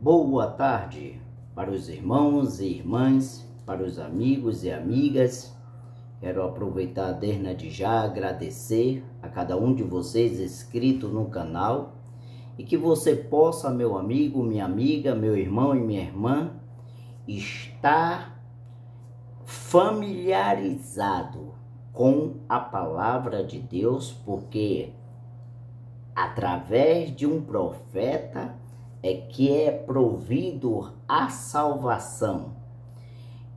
Boa tarde para os irmãos e irmãs, para os amigos e amigas. Quero aproveitar desde já agradecer a cada um de vocês inscrito no canal e que você possa, meu amigo, minha amiga, meu irmão e minha irmã, estar familiarizado com a palavra de Deus, porque através de um profeta é que é provido a salvação.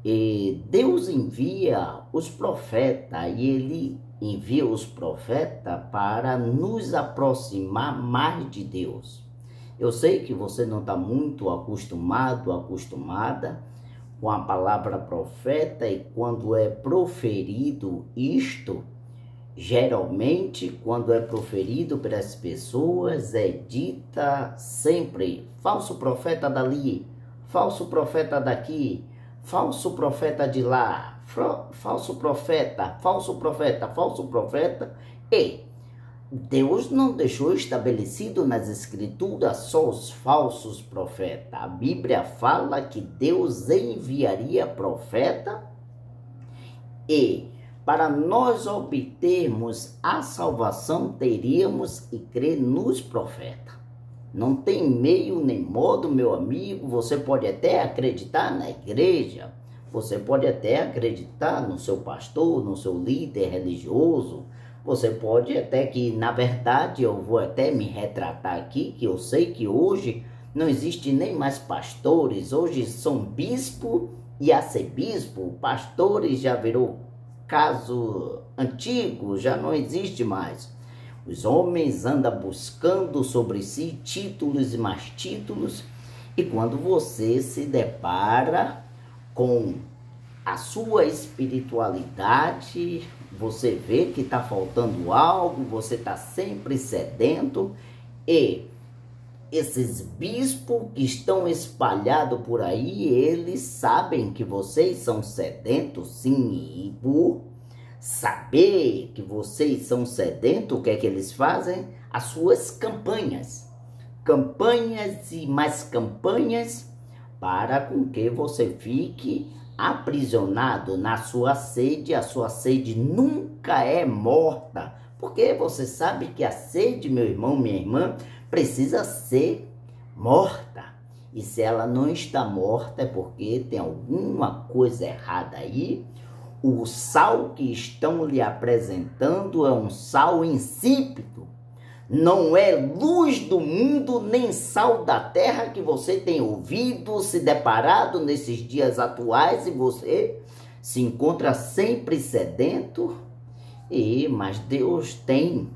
E Deus envia os profetas, e Ele envia os profetas para nos aproximar mais de Deus. Eu sei que você não está muito acostumada com a palavra profeta, e quando é proferido isto, geralmente, quando é proferido pelas pessoas, é dita sempre falso profeta dali, falso profeta daqui, falso profeta de lá, falso profeta, falso profeta, falso profeta. E Deus não deixou estabelecido nas escrituras só os falsos profetas. A Bíblia fala que Deus enviaria profeta, e para nós obtermos a salvação, teríamos que crer nos profetas. Não tem meio nem modo, meu amigo. Você pode até acreditar na igreja, você pode até acreditar no seu pastor, no seu líder religioso. Você pode até que, na verdade, eu vou até me retratar aqui, que eu sei que hoje não existe nem mais pastores. Hoje são bispo e arcebispo. Pastores já virou caso antigo, já não existe mais. Os homens andam buscando sobre si títulos e mais títulos, e quando você se depara com a sua espiritualidade, você vê que está faltando algo, você está sempre sedento, e esses bispos que estão espalhados por aí, eles sabem que vocês são sedentos, sim, e por saber que vocês são sedentos, o que é que eles fazem? As suas campanhas. Campanhas e mais campanhas para com que você fique aprisionado na sua sede. A sua sede nunca é morta, porque você sabe que a sede, meu irmão, minha irmã, precisa ser morta. E se ela não está morta é porque tem alguma coisa errada aí. O sal que estão lhe apresentando é um sal insípido. Não é luz do mundo, nem sal da terra que você tem ouvido, se deparado nesses dias atuais, e você se encontra sempre sedento. Mas Deus tem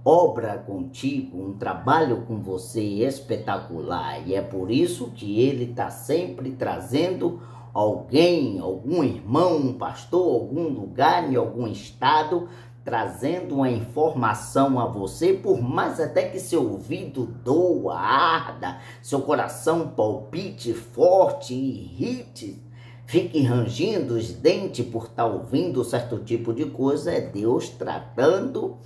obra contigo, um trabalho com você espetacular, e é por isso que Ele está sempre trazendo alguém, algum irmão, um pastor, algum lugar, em algum estado, trazendo uma informação a você, por mais até que seu ouvido doa, arda, seu coração palpite forte, irrite, fique rangindo os dentes por estar ouvindo certo tipo de coisa. É Deus tratando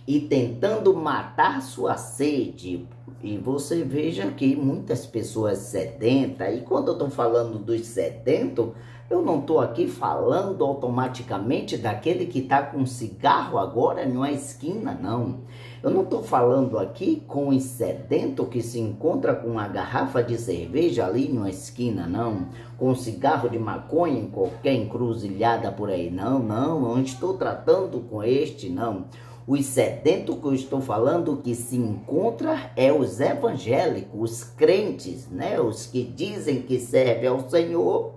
e tentando matar sua sede. E você veja que muitas pessoas sedentas, e quando eu estou falando dos sedentos, eu não estou aqui falando automaticamente daquele que está com um cigarro agora numa esquina, não. Eu não estou falando aqui com o sedento que se encontra com uma garrafa de cerveja ali numa esquina, não. Com um cigarro de maconha em qualquer encruzilhada por aí, não. Não estou tratando com este, não. Os sedentos que eu estou falando que se encontra é os evangélicos, os crentes, né? Os que dizem que servem ao Senhor,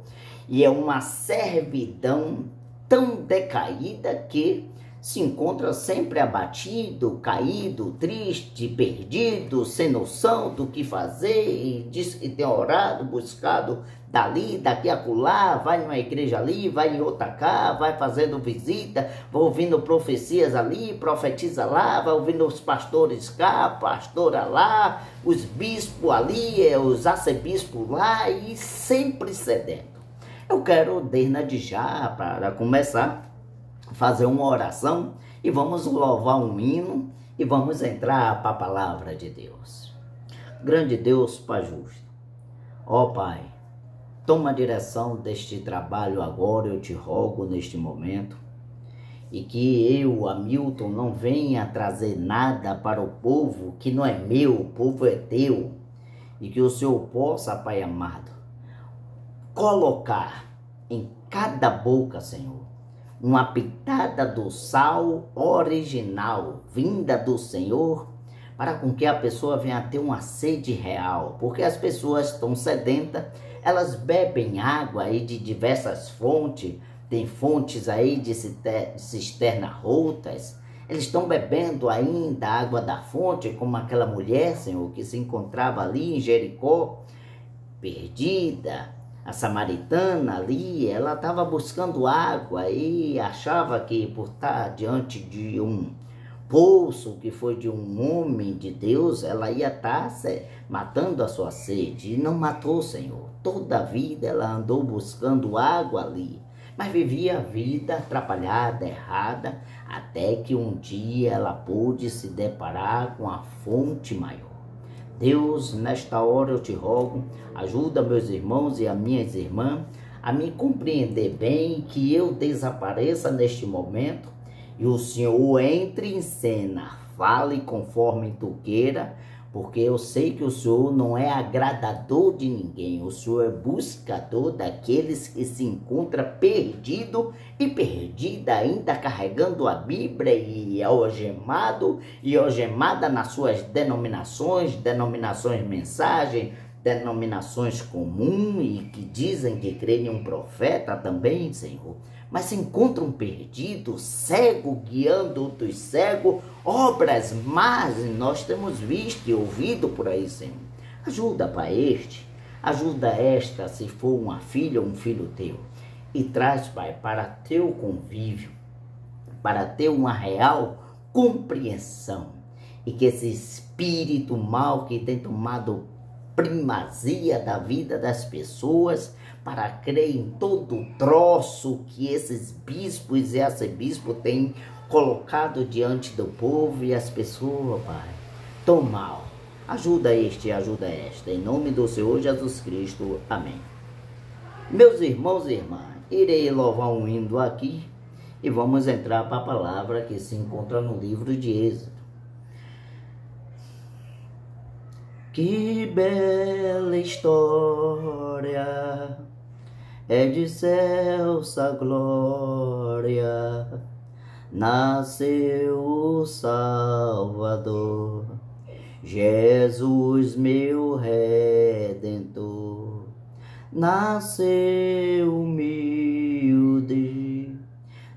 e é uma servidão tão decaída que se encontra sempre abatido, caído, triste, perdido, sem noção do que fazer, e diz que tem orado, buscado dali, daqui a acolá, vai numa igreja ali, vai em outra cá, vai fazendo visita, vai ouvindo profecias ali, profetiza lá, vai ouvindo os pastores cá, pastora lá, os bispos ali, os arcebispos lá, e sempre sedento. Eu quero, desde já, para começar, fazer uma oração, e vamos louvar um hino, e vamos entrar para a palavra de Deus. Grande Deus, Pai justo, Ó Pai, toma a direção deste trabalho agora, eu te rogo neste momento, e que eu, Hamilton, não venha trazer nada para o povo que não é meu, o povo é teu, e que o Senhor possa, Pai amado, colocar em cada boca, Senhor, uma pitada do sal original, vinda do Senhor, para com que a pessoa venha ter uma sede real, porque as pessoas estão sedentas, elas bebem água aí de diversas fontes, tem fontes aí de cisternas rotas, eles estão bebendo ainda a água da fonte, como aquela mulher, Senhor, que se encontrava ali em Jericó, perdida. A samaritana ali, ela estava buscando água e achava que por estar diante de um poço que foi de um homem de Deus, ela ia estar matando a sua sede. E não matou, Senhor. Toda a vida ela andou buscando água ali, mas vivia a vida atrapalhada, errada, até que um dia ela pôde se deparar com a fonte maior. Deus, nesta hora eu te rogo, ajuda meus irmãos e as minhas irmãs a me compreender bem, que eu desapareça neste momento e o Senhor entre em cena, fale conforme tu queira, porque eu sei que o Senhor não é agradador de ninguém, o Senhor é buscador daqueles que se encontram perdido e perdida ainda, carregando a Bíblia e algemado e algemada nas suas denominações mensagem, denominações comuns e que dizem que creem em um profeta também, Senhor, mas se encontram perdidos, cego guiando outros cegos, obras más nós temos visto e ouvido por aí, Senhor. Ajuda para este, ajuda esta, se for uma filha ou um filho teu, e traz, Pai, para teu convívio, para ter uma real compreensão, e que esse espírito mal que tem tomado primazia da vida das pessoas, para crer em todo o troço que esses bispos e arcebispos têm colocado diante do povo e as pessoas, Pai, tão mal. Ajuda este e ajuda esta, em nome do Senhor Jesus Cristo. Amém. Meus irmãos e irmãs, irei louvar um hino aqui e vamos entrar para a palavra que se encontra no livro de Êxodo. Que bela história é de excelsa glória, nasceu o Salvador, Jesus meu Redentor. Nasceu humilde,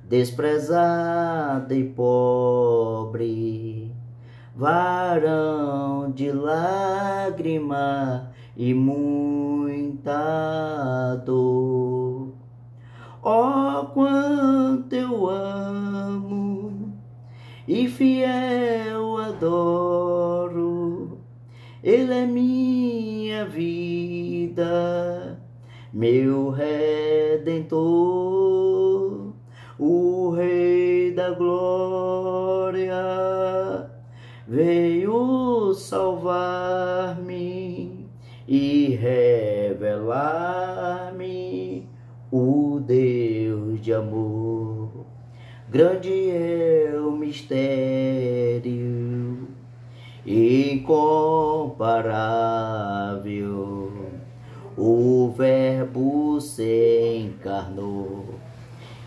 desprezado e pobre, varão de lágrima e muita dor. Oh, quanto eu amo e fiel adoro, Ele é minha vida, meu Redentor, o Rei da Glória, veio salvar-me e revelar-me o Deus de amor. Grande é o mistério, incomparável, o Verbo se encarnou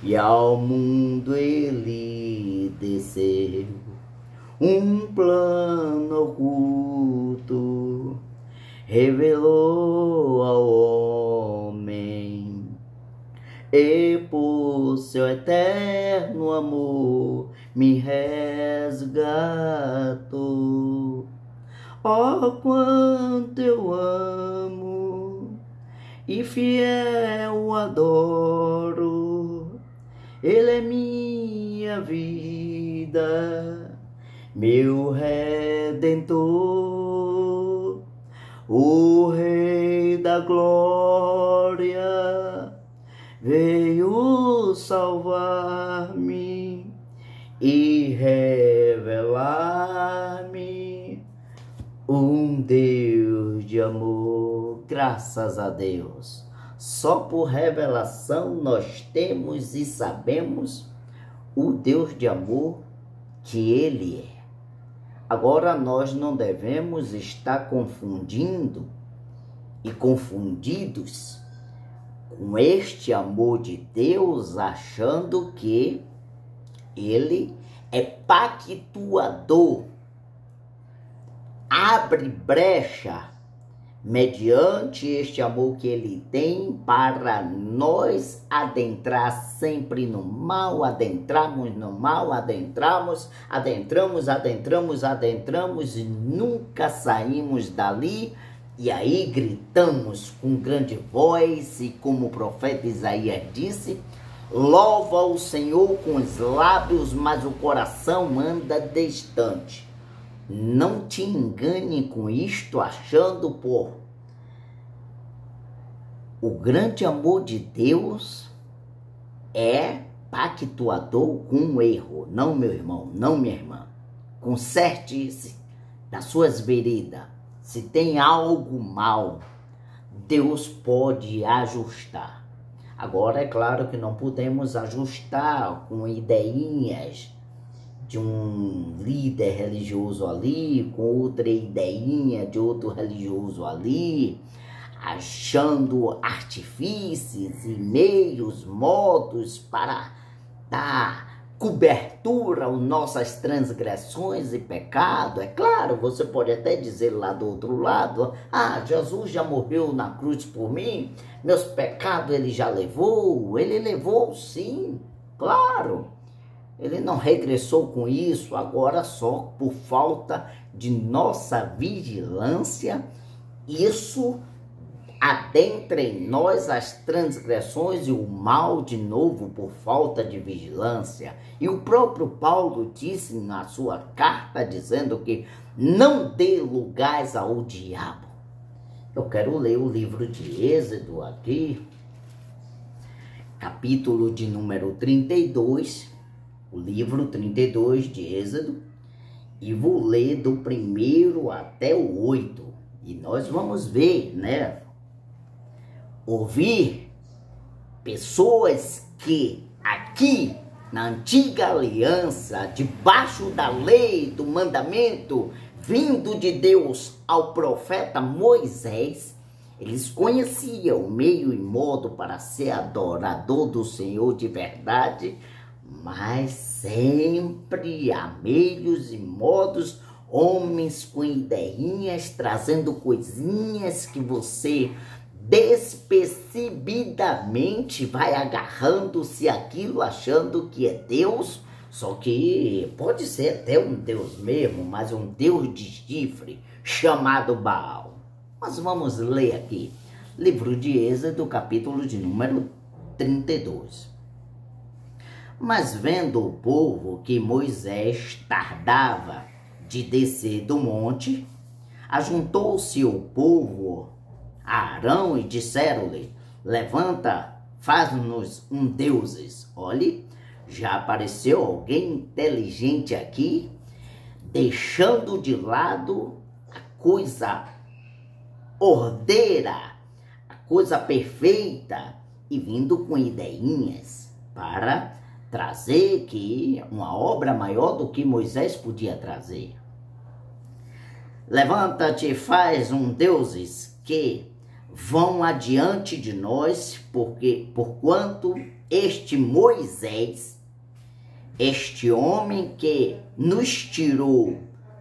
e ao mundo ele desceu. Um plano oculto revelou ao homem, e por seu eterno amor me resgatou. Oh, quanto eu amo e fiel adoro, Ele é minha vida, meu Redentor, o Rei da Glória, veio salvar-me e revelar-me um Deus Deus de amor, graças a Deus. Só por revelação nós temos e sabemos o Deus de amor que Ele é. Agora nós não devemos estar confundindo e confundidos com este amor de Deus, achando que Ele é pactuador, abre brecha mediante este amor que Ele tem para nós adentrar sempre no mal, adentramos no mal, adentramos e nunca saímos dali. E aí gritamos com grande voz e como o profeta Isaías disse, louva o Senhor com os lábios, mas o coração anda distante. Não te engane com isto, achando por o grande amor de Deus é pactuador com o erro. Não, meu irmão, não, minha irmã. Conserte-se das suas veredas. Se tem algo mal, Deus pode ajustar. Agora, é claro que não podemos ajustar com ideinhas de um líder religioso ali, com outra ideinha de outro religioso ali, achando artifícios e meios, modos para dar cobertura às nossas transgressões e pecado. É claro, você pode até dizer lá do outro lado, Jesus já morreu na cruz por mim, meus pecados ele já levou. Ele levou sim, claro. Ele não regressou com isso, agora só por falta de nossa vigilância, isso adentra em nós as transgressões e o mal de novo por falta de vigilância. E o próprio Paulo disse na sua carta, dizendo que não dê lugares ao diabo. Eu quero ler o livro de Êxodo aqui, capítulo de número 32, o livro 32 de Êxodo, e vou ler do 1 até o 8. E nós vamos ver, né? Ouvir pessoas que aqui na antiga aliança, debaixo da lei, do mandamento, vindo de Deus ao profeta Moisés, eles conheciam o meio e modo para ser adorador do Senhor de verdade, mas sempre há meios e modos, homens com ideinhas, trazendo coisinhas que você despercebidamente vai agarrando-se aquilo, achando que é Deus, só que pode ser até um Deus mesmo, mas um Deus de chifre, chamado Baal. Mas vamos ler aqui, livro de Êxodo, capítulo de número 32. Mas vendo o povo que Moisés tardava de descer do monte, ajuntou-se o povo a Arão e disseram-lhe, levanta, faz-nos um deuses. Olhe, já apareceu alguém inteligente aqui, deixando de lado a coisa ordeira, a coisa perfeita, e vindo com ideinhas para trazer que uma obra maior do que Moisés podia trazer. Levanta-te e faz um deuses que vão adiante de nós, porquanto este Moisés, este homem que nos tirou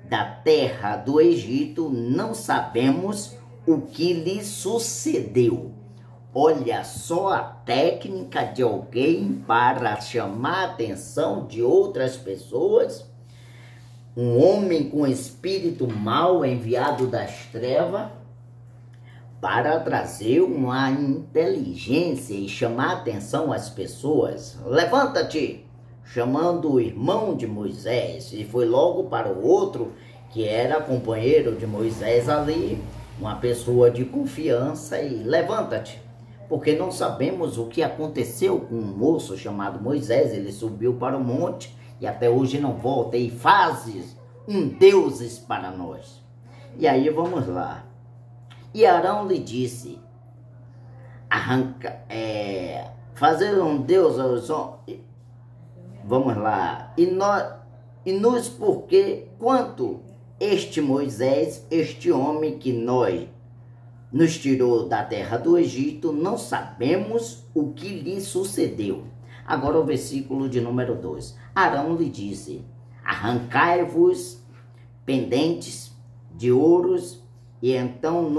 da terra do Egito, não sabemos o que lhe sucedeu. Olha só a técnica de alguém para chamar a atenção de outras pessoas. Um homem com espírito mau enviado das trevas para trazer uma inteligência e chamar a atenção às pessoas. Levanta-te, chamando o irmão de Moisés, e foi logo para o outro, que era companheiro de Moisés ali, uma pessoa de confiança, e levanta-te, porque não sabemos o que aconteceu com um moço chamado Moisés. Ele subiu para o monte e até hoje não volta, e fazes um deuses para nós. E aí vamos lá. E Arão lhe disse, fazer um Deus aos homens. Vamos lá. E nos porque quanto este Moisés, este homem que nos tirou da terra do Egito, não sabemos o que lhe sucedeu. Agora o versículo de número 2. Arão lhe disse, arrancai-vos pendentes de ouros, e então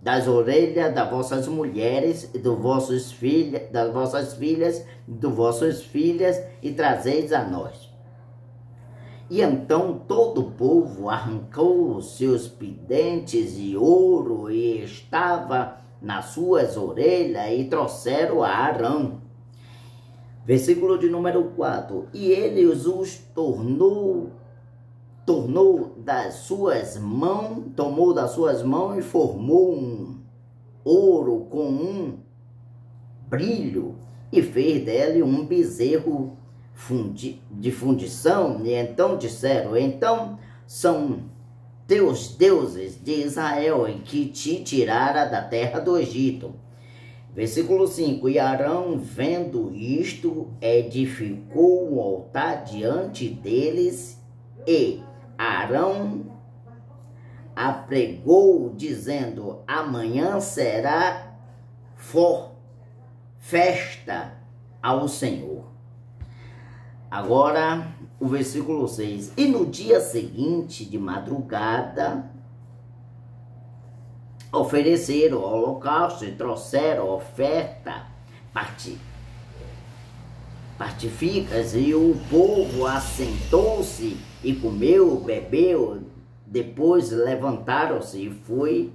das orelhas das vossas mulheres, das vossas filhas, dos vossos filhas, e trazeis a nós. E então todo o povo arrancou os seus pendentes de ouro e estava nas suas orelhas, e trouxeram a Arão. Versículo de número 4. E ele os tornou das suas mãos, tomou das suas mãos e formou um ouro com um brilho, e fez dele um bezerro de fundição. E então disseram, então são teus deuses de Israel, que te tirara da terra do Egito. Versículo 5. E Arão, vendo isto, edificou um altar diante deles, e Arão apregou, dizendo, amanhã será festa ao Senhor. Agora, o versículo 6. E no dia seguinte, de madrugada, ofereceram holocausto e trouxeram oferta partificas, e o povo assentou-se e comeu, bebeu. Depois levantaram-se e foi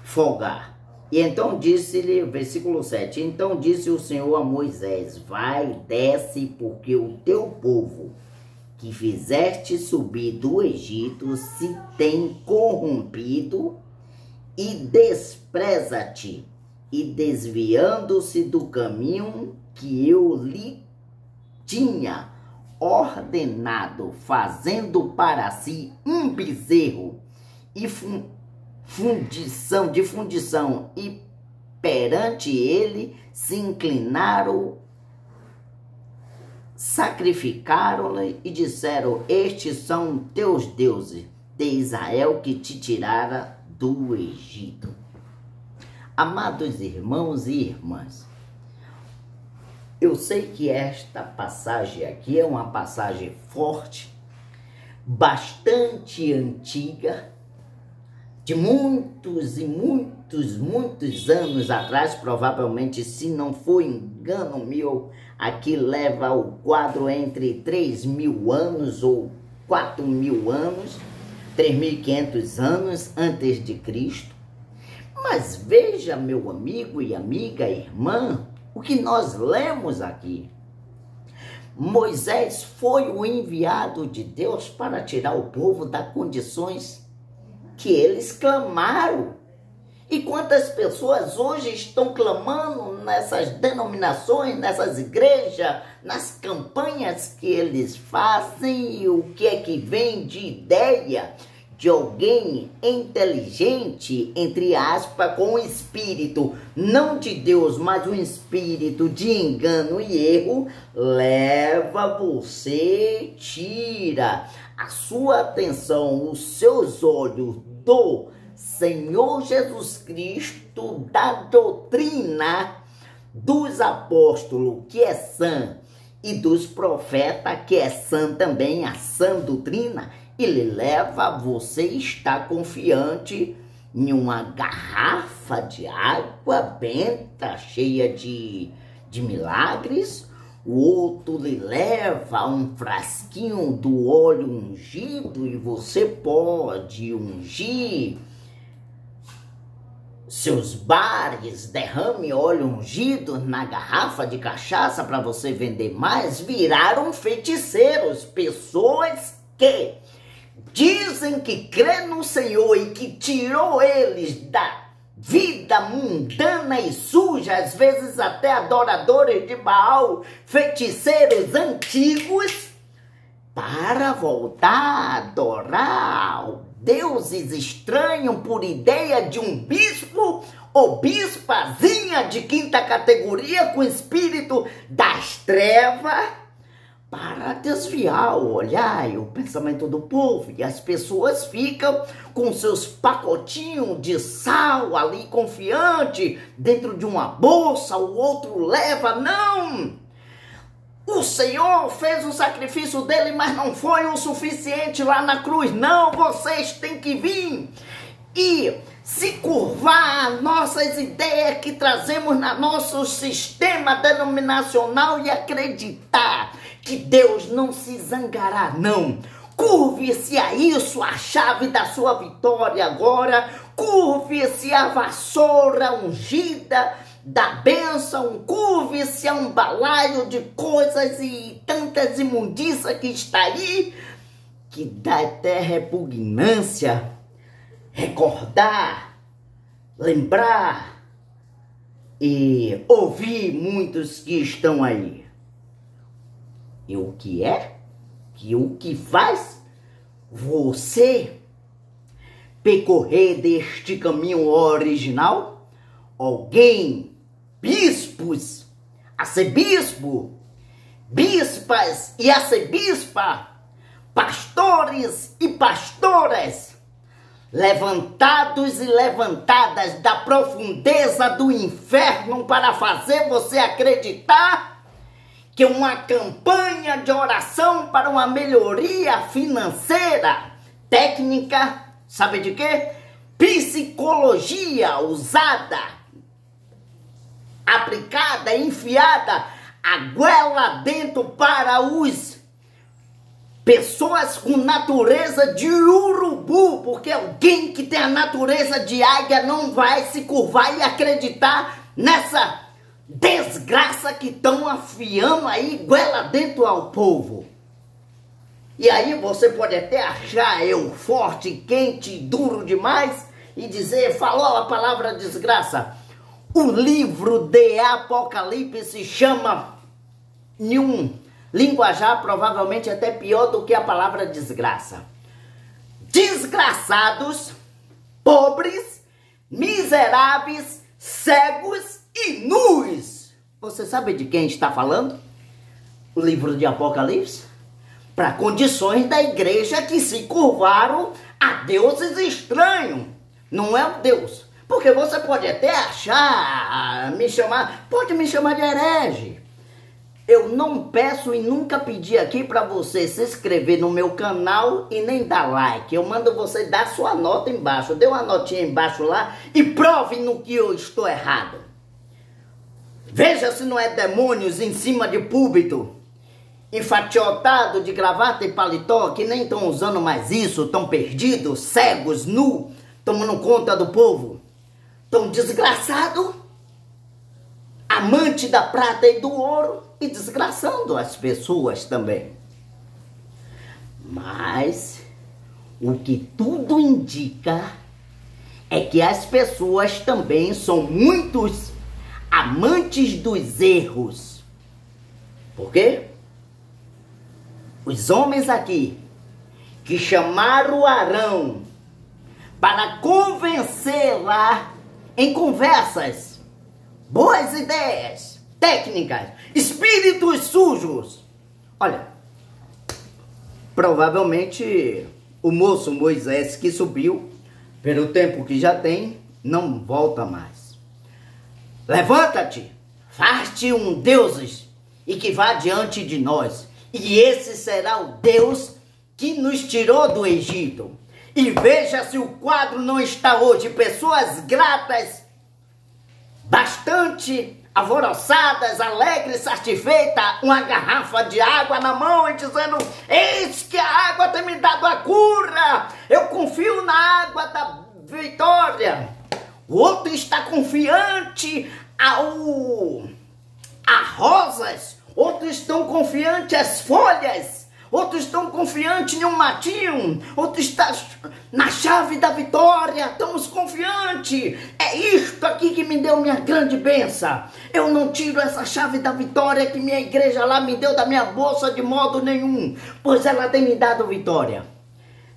folgar. E então disse-lhe, versículo 7, então disse o Senhor a Moisés, vai, desce, porque o teu povo que fizeste subir do Egito se tem corrompido e despreza-te, e desviando-se do caminho que eu lhe tinha ordenado, fazendo para si um bezerro e fundição, e perante ele se inclinaram, sacrificaram-lhe e disseram, estes são teus deuses de Israel que te tirara do Egito. Amados irmãos e irmãs, eu sei que esta passagem aqui é uma passagem forte, bastante antiga, de muitos e muitos anos atrás, provavelmente, se não for engano meu, aqui leva o quadro entre 3.000 anos ou 4.000 anos, 3.500 anos antes de Cristo. Mas veja, meu amigo e amiga, irmã, o que nós lemos aqui. Moisés foi o enviado de Deus para tirar o povo das condições que eles clamaram. E quantas pessoas hoje estão clamando nessas denominações, nessas igrejas, nas campanhas que eles fazem, e o que é que vem de ideia de alguém inteligente, entre aspas, com um espírito, não de Deus, mas um espírito de engano e erro, leva você, tira a sua atenção, os seus olhos do Senhor Jesus Cristo, da doutrina dos apóstolos, que é sã, e dos profetas, que é sã também, a sã doutrina. Ele leva você estar confiante em uma garrafa de água benta, cheia de milagres. O outro lhe leva um frasquinho do óleo ungido, e você pode ungir seus bares, derrame óleo ungido na garrafa de cachaça para você vender mais. Viraram feiticeiros, pessoas que dizem que crê no Senhor e que tirou eles da vida mundana e suja, às vezes até adoradores de Baal, feiticeiros antigos, para voltar a adorar deuses estranham por ideia de um bispo ou bispazinha de quinta categoria com espírito das trevas para desviar o olhar e o pensamento do povo. E as pessoas ficam com seus pacotinhos de sal ali confiante dentro de uma bolsa, o outro leva. Não! O Senhor fez o sacrifício dele, mas não foi o suficiente lá na cruz. Não, vocês têm que vir e se curvar às nossas ideias que trazemos no nosso sistema denominacional e acreditar que Deus não se zangará, não. Curve-se a isso, a chave da sua vitória agora. Curve-se a vassoura ungida da bênção. Curve-se a um balaio de coisas e tantas imundícias que está aí, que dá até repugnância recordar, lembrar e ouvir muitos que estão aí. E o que é? Que o que faz você percorrer deste caminho original? Alguém, bispos, arcebispo, bispas e arcebispa, pastores e pastoras, levantados e levantadas da profundeza do inferno para fazer você acreditar que uma campanha de oração para uma melhoria financeira, técnica, sabe de quê? Psicologia usada, aplicada, enfiada a goela dentro para os pessoas com natureza de urubu, porque alguém que tem a natureza de águia não vai se curvar e acreditar nessa desgraça que estão afiando aí goela dentro ao povo. E aí você pode até achar eu forte, quente, duro demais e dizer, falou a palavra desgraça. O livro de Apocalipse chama em um linguajar provavelmente até pior do que a palavra desgraça. Desgraçados, pobres, miseráveis, cegos e nus. Você sabe de quem está falando? O livro de Apocalipse? Para condições da igreja que se curvaram a deuses estranhos. Não é o Deus. Porque você pode até achar, pode me chamar de herege. Eu não peço e nunca pedi aqui para você se inscrever no meu canal e nem dar like. Eu mando você dar sua nota embaixo. Dê uma notinha embaixo lá e prove no que eu estou errado. Veja se não é demônios em cima de púlpito, enfatiotado de gravata e paletó, que nem estão usando mais isso, estão perdidos, cegos, nu, tomando conta do povo. Estão desgraçados, amante da prata e do ouro, e desgraçando as pessoas também. Mas o que tudo indica é que as pessoas também são muitos amantes dos erros. Por quê? Os homens aqui que chamaram Arão para convencê-la em conversas, boas ideias, técnicas, espíritos sujos. Olha, provavelmente o moço Moisés que subiu, pelo tempo que já tem, não volta mais. Levanta-te, faz-te um deuses e que vá diante de nós. E esse será o Deus que nos tirou do Egito. E veja se o quadro não está hoje. Pessoas gratas, bastante alvoroçadas, alegres, satisfeitas, uma garrafa de água na mão e dizendo, eis que a água tem me dado a cura. Eu confio na água da vitória. O outro está confiante a rosas. Outros estão confiantes às folhas. Outros estão confiantes em um matinho. Outros estão na chave da vitória. Estamos confiantes. É isto aqui que me deu minha grande bênção. Eu não tiro essa chave da vitória que minha igreja lá me deu da minha bolsa de modo nenhum. Pois ela tem me dado vitória.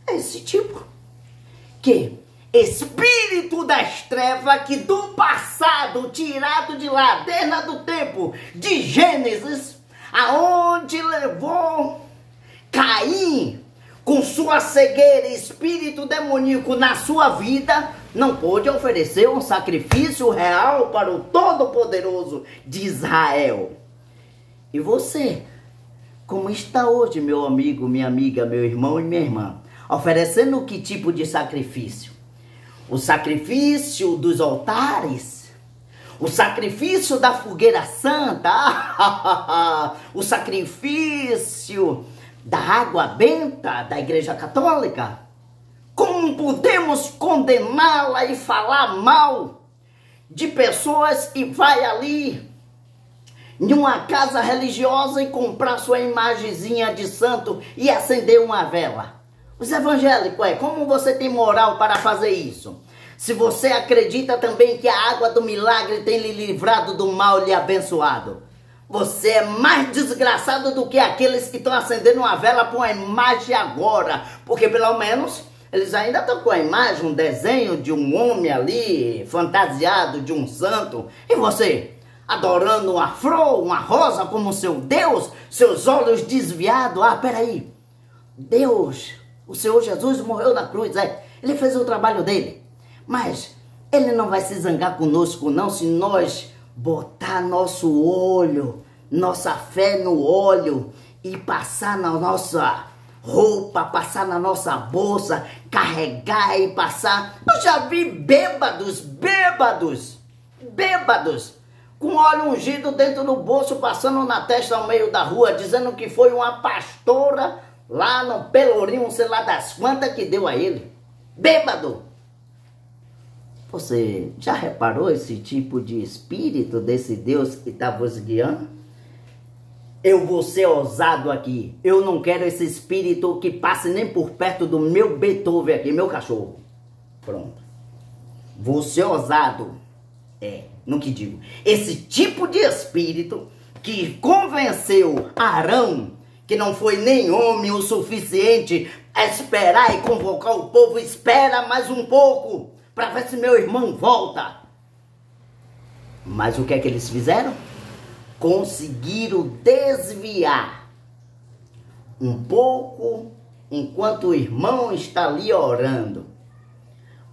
É esse tipo. que espírito das trevas que do passado, tirado de lá, desde o tempo de Gênesis, aonde levou Caim com sua cegueira, espírito demoníaco na sua vida, não pôde oferecer um sacrifício real para o Todo-Poderoso de Israel. E você, como está hoje, meu amigo, minha amiga, meu irmão e minha irmã, oferecendo que tipo de sacrifício? O sacrifício dos altares? O sacrifício da fogueira santa? O sacrifício da água benta da Igreja Católica? Como podemos condená-la e falar mal de pessoas que vai ali em uma casa religiosa e comprar sua imagenzinha de santo e acender uma vela? Os evangélicos, como você tem moral para fazer isso? Se você acredita também que a água do milagre tem lhe livrado do mal e lhe abençoado, você é mais desgraçado do que aqueles que estão acendendo uma vela para uma imagem agora. Porque pelo menos eles ainda estão com a imagem, um desenho de um homem ali, fantasiado de um santo. E você, adorando uma flor, uma rosa como seu Deus, seus olhos desviados. Peraí, Deus, o Senhor Jesus morreu na cruz, Ele fez o trabalho dele. Mas Ele não vai se zangar conosco não, se nós botar nosso olho, nossa fé no óleo e passar na nossa roupa, passar na nossa bolsa, carregar e passar. Eu já vi bêbados, com óleo ungido dentro do bolso, passando na testa ao meio da rua, dizendo que foi uma pastora lá no Pelourinho, sei lá das quantas, que deu a ele. Bêbado! Você já reparou esse tipo de espírito desse Deus que está vos guiando? Eu vou ser ousado aqui. Eu não quero esse espírito que passe nem por perto do meu Beethoven aqui, meu cachorro. Pronto. Vou ser ousado. No que digo. Esse tipo de espírito que convenceu Arão, que não foi nem homem o suficiente a esperar e convocar o povo. Espera mais um pouco para ver se meu irmão volta. Mas o que é que eles fizeram? Conseguiram desviar um pouco enquanto o irmão está ali orando,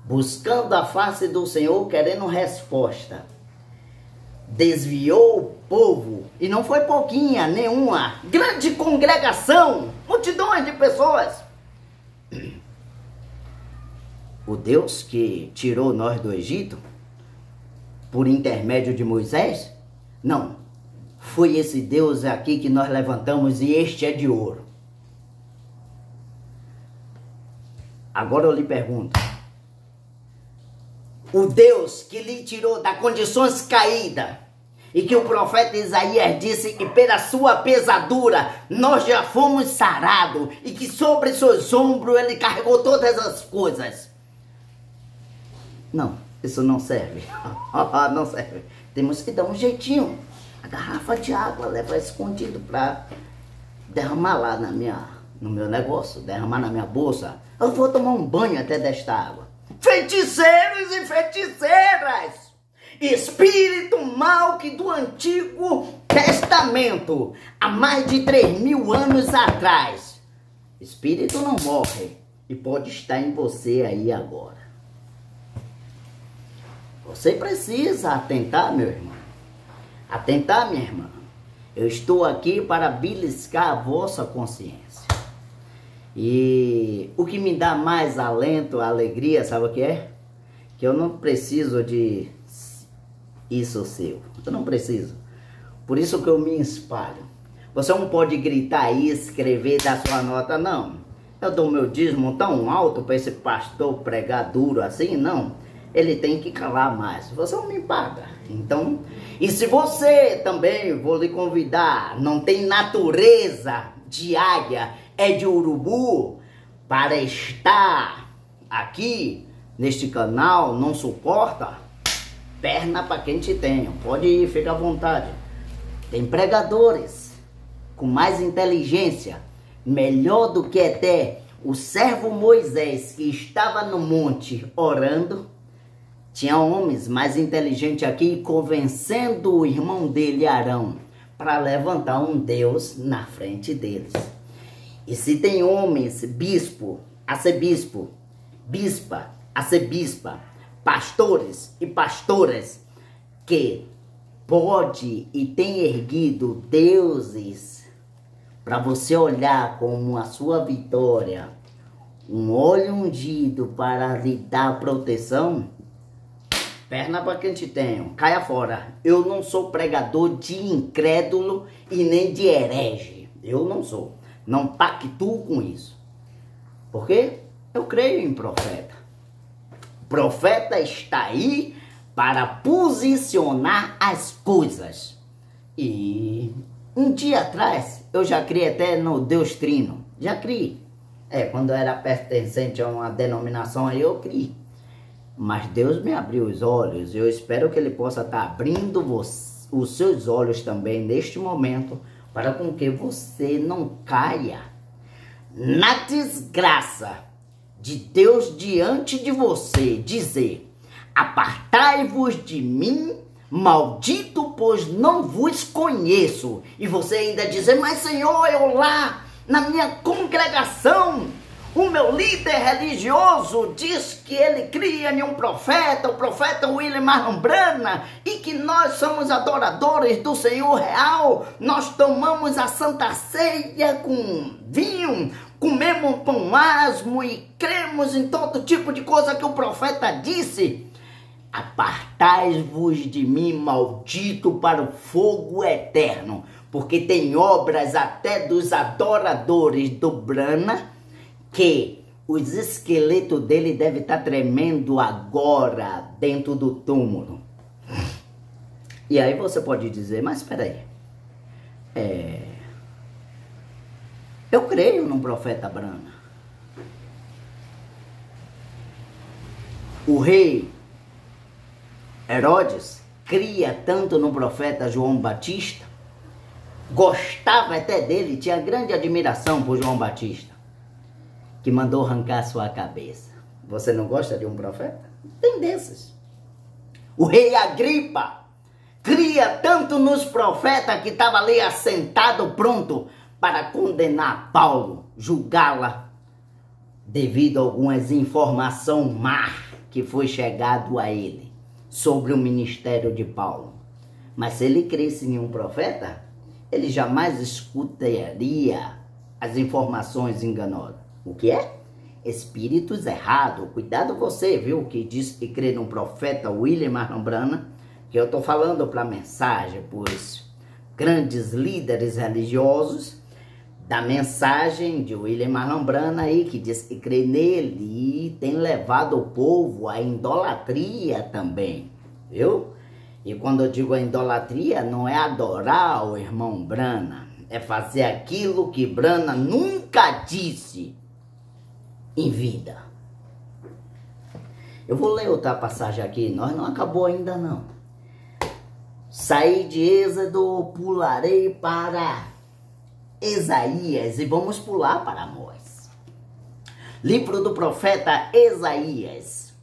buscando a face do Senhor, querendo resposta. Desviou o povo, e não foi pouquinha, nenhuma, grande congregação, multidões de pessoas. O Deus que tirou nós do Egito, por intermédio de Moisés, não, foi esse Deus aqui que nós levantamos e este é de ouro. Agora eu lhe pergunto, o Deus que lhe tirou das condições caídas e que o profeta Isaías disse que pela sua pesadura nós já fomos sarados e que sobre seus ombros ele carregou todas as coisas. Não, isso não serve. Não serve. Temos que dar um jeitinho. A garrafa de água leva escondido para derramar lá no meu negócio, derramar na minha bolsa. Eu vou tomar um banho até desta água. Feiticeiros e feiticeiras! Espírito mau que do Antigo Testamento, há mais de 3.000 anos atrás. Espírito não morre e pode estar em você aí agora. Você precisa atentar, meu irmão. Atentar, minha irmã. Eu estou aqui para beliscar a vossa consciência. E o que me dá mais alento, alegria, sabe o que é? Que eu não preciso de isso seu. Eu não preciso. Por isso que eu me espalho. Você não pode gritar e escrever da sua nota, não. Eu dou meu dízimo tão alto para esse pastor pregar duro assim, não. Ele tem que calar mais. Você não me paga. Então, e se você também, vou lhe convidar, não tem natureza de águia, é de urubu, para estar aqui neste canal, não suporta, perna para quem te tem. Pode ir, fica à vontade. Tem pregadores com mais inteligência, melhor do que até O servo Moisés, que estava no monte orando, tinha homens mais inteligentes aqui convencendo o irmão dele, Arão, para levantar um Deus na frente deles. E se tem homens, bispo, arcebispo, bispa, arcebispa, pastores e pastoras que pode e tem erguido deuses para você olhar como a sua vitória, um óleo ungido para lhe dar proteção, perna para quem te tenho, caia fora. Eu não sou pregador de incrédulo e nem de herege. Eu não sou. Não pactuo com isso. Por quê? Eu creio em profeta. O profeta está aí para posicionar as coisas. E um dia atrás, eu já criei até no Deus Trino. Já criei. Quando eu era pertencente a uma denominação aí, eu criei. Mas Deus me abriu os olhos. Eu espero que Ele possa estar abrindo os seus olhos também neste momento, para com que você não caia na desgraça de Deus diante de você dizer: apartai-vos de mim, maldito, pois não vos conheço. E você ainda dizer: mas Senhor, eu lá na minha congregação, o meu líder religioso diz que ele cria em um profeta, o profeta William Marlon Branham, e que nós somos adoradores do Senhor real. Nós tomamos a Santa Ceia com vinho, comemos pão asmo e cremos em todo tipo de coisa que o profeta disse. Apartai-vos de mim, maldito, para o fogo eterno, porque tem obras até dos adoradores do Branham, que os esqueletos dele devem estar tremendo agora dentro do túmulo. E aí você pode dizer: mas espera aí, eu creio no profeta Branham. O rei Herodes cria tanto no profeta João Batista, gostava até dele, tinha grande admiração por João Batista, que mandou arrancar sua cabeça. Você não gosta de um profeta? Tem desses. O rei Agripa cria tanto nos profetas que estava ali assentado pronto para condenar Paulo, julgá-la, devido a algumas informações má que foi chegado a ele sobre o ministério de Paulo. Mas se ele cresce em um profeta, ele jamais escutaria as informações enganosas. O que é? Espíritos errados. Cuidado você, viu, que diz que crê no profeta William Marlon Branham, que eu estou falando para a mensagem, pois grandes líderes religiosos, da mensagem de William Marlon Branham aí, que diz que crê nele e tem levado o povo à idolatria também, viu? E quando eu digo a idolatria, não é adorar o irmão Branham, é fazer aquilo que Branham nunca disse em vida. Eu vou ler outra passagem aqui, nós não acabou ainda não. Saí de Êxodo, pularei para Isaías e vamos pular para Amós. Livro do profeta Isaías.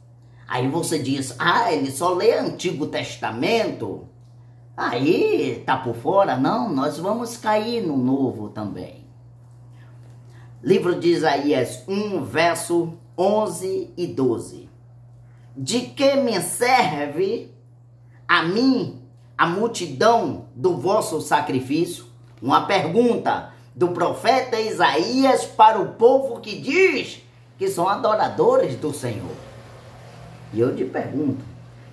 Aí você diz: ele só lê Antigo Testamento, aí tá por fora. Não, nós vamos cair no Novo também. Livro de Isaías 1, verso 11 e 12. De que me serve a mim a multidão do vosso sacrifício? Uma pergunta do profeta Isaías para o povo que diz que são adoradores do Senhor. E eu te pergunto: